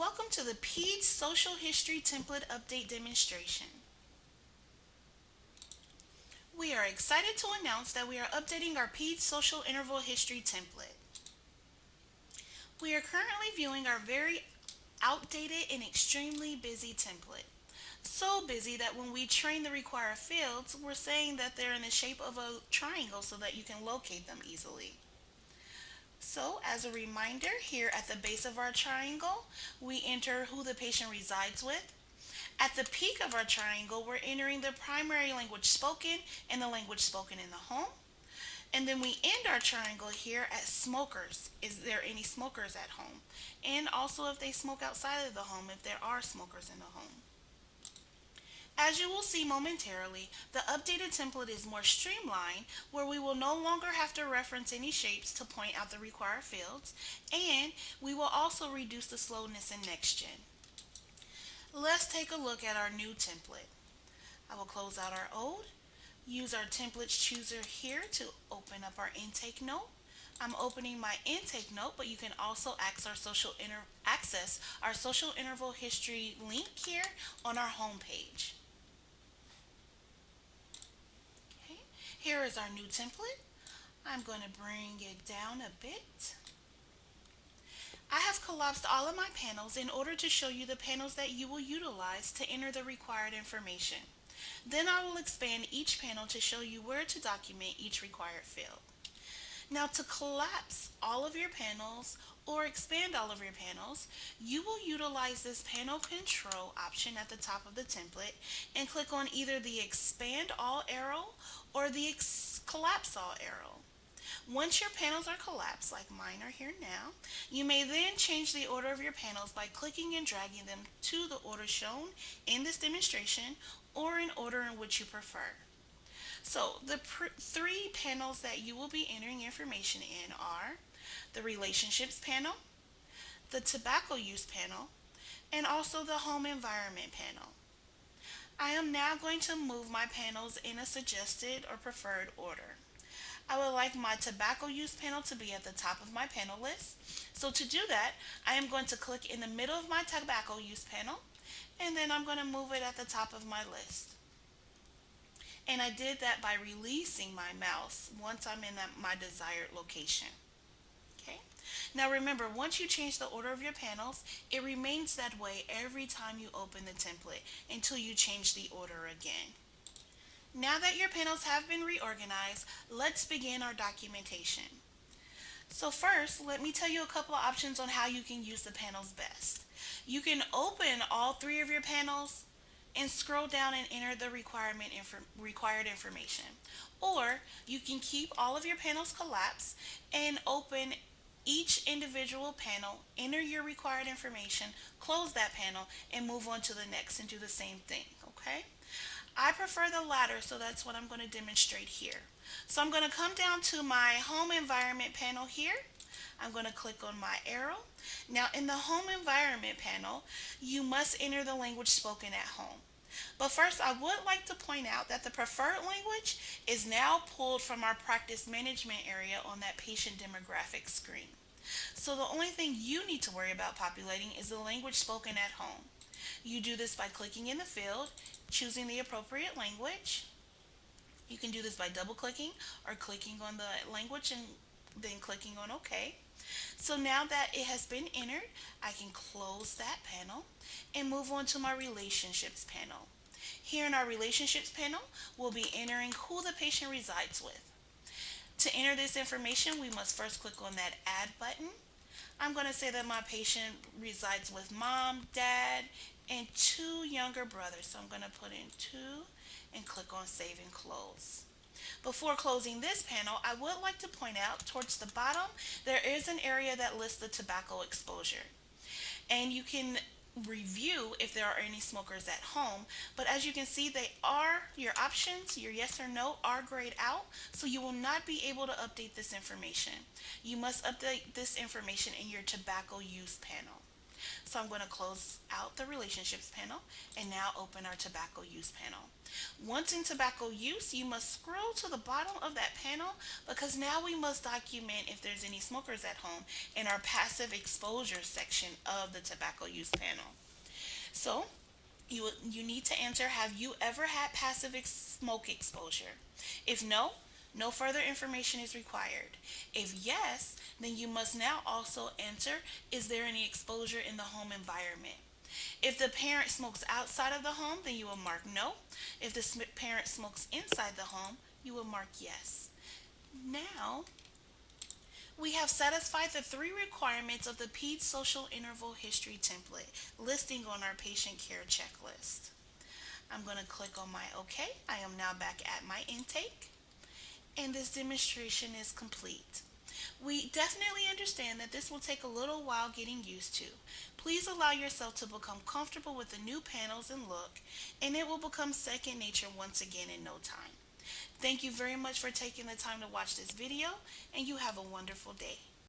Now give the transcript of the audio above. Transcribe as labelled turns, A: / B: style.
A: Welcome to the Peds Social History Template Update demonstration. We are excited to announce that we are updating our Peds Social Interval History template. We are currently viewing our very outdated and extremely busy template. So busy that when we train the required fields, we're saying that they're in the shape of a triangle so that you can locate them easily. So, as a reminder, here at the base of our triangle, we enter who the patient resides with. At the peak of our triangle, we're entering the primary language spoken and the language spoken in the home. And then we end our triangle here at smokers. Is there any smokers at home? And also if they smoke outside of the home, if there are smokers in the home. As you will see momentarily, the updated template is more streamlined, where we will no longer have to reference any shapes to point out the required fields, and we will also reduce the slowness in NextGen. Let's take a look at our new template. I will close out our old, use our templates chooser here to open up our intake note. I'm opening my intake note, but you can also access our social interval history link here on our home page. Okay, here is our new template. I'm going to bring it down a bit. I have collapsed all of my panels in order to show you the panels that you will utilize to enter the required information. Then I will expand each panel to show you where to document each required field. Now, to collapse all of your panels or expand all of your panels, you will utilize this panel control option at the top of the template and click on either the expand all arrow or the collapse all arrow. Once your panels are collapsed, like mine are here now, you may then change the order of your panels by clicking and dragging them to the order shown in this demonstration or in order in which you prefer. So the three panels that you will be entering information in are the relationships panel, the tobacco use panel, and also the home environment panel. I am now going to move my panels in a suggested or preferred order. I would like my tobacco use panel to be at the top of my panel list. So to do that, I am going to click in the middle of my tobacco use panel, and then I'm going to move it at the top of my list. And I did that by releasing my mouse once I'm in my desired location. Okay. Now remember, once you change the order of your panels, it remains that way every time you open the template until you change the order again. Now that your panels have been reorganized, let's begin our documentation. So first, let me tell you a couple of options on how you can use the panels best. You can open all three of your panels and scroll down and enter the required information. Or you can keep all of your panels collapsed and open each individual panel, enter your required information, close that panel, and move on to the next and do the same thing, okay? I prefer the latter, so that's what I'm going to demonstrate here. So I'm going to come down to my home environment panel here. I'm going to click on my arrow. Now in the home environment panel, you must enter the language spoken at home. But first, I would like to point out that the preferred language is now pulled from our practice management area on that patient demographic screen. So the only thing you need to worry about populating is the language spoken at home. You do this by clicking in the field, choosing the appropriate language. You can do this by double clicking or clicking on the language and then clicking on OK. So now that it has been entered, I can close that panel and move on to my relationships panel. Here in our relationships panel, we'll be entering who the patient resides with. To enter this information, we must first click on that add button. I'm going to say that my patient resides with mom, dad, and two younger brothers. So I'm going to put in 2 and click on save and close. Before closing this panel, I would like to point out towards the bottom, there is an area that lists the tobacco exposure. And you can review if there are any smokers at home, but as you can see, your options, your yes or no, are grayed out, so you will not be able to update this information. You must update this information in your tobacco use panel. So I'm going to close out the relationships panel and now open our tobacco use panel. Once in tobacco use, you must scroll to the bottom of that panel because now we must document if there's any smokers at home in our passive exposure section of the tobacco use panel. So you need to answer, have you ever had passive smoke exposure? If no, no further information is required. If yes, then you must now also answer, is there any exposure in the home environment? If the parent smokes outside of the home, then you will mark no. If the parent smokes inside the home, you will mark yes. Now, we have satisfied the three requirements of the Peds Social Interval History template listing on our patient care checklist. I'm going to click on my OK. I am now back at my intake, and this demonstration is complete. We definitely understand that this will take a little while getting used to. Please allow yourself to become comfortable with the new panels and look, and it will become second nature once again in no time. Thank you very much for taking the time to watch this video, and you have a wonderful day.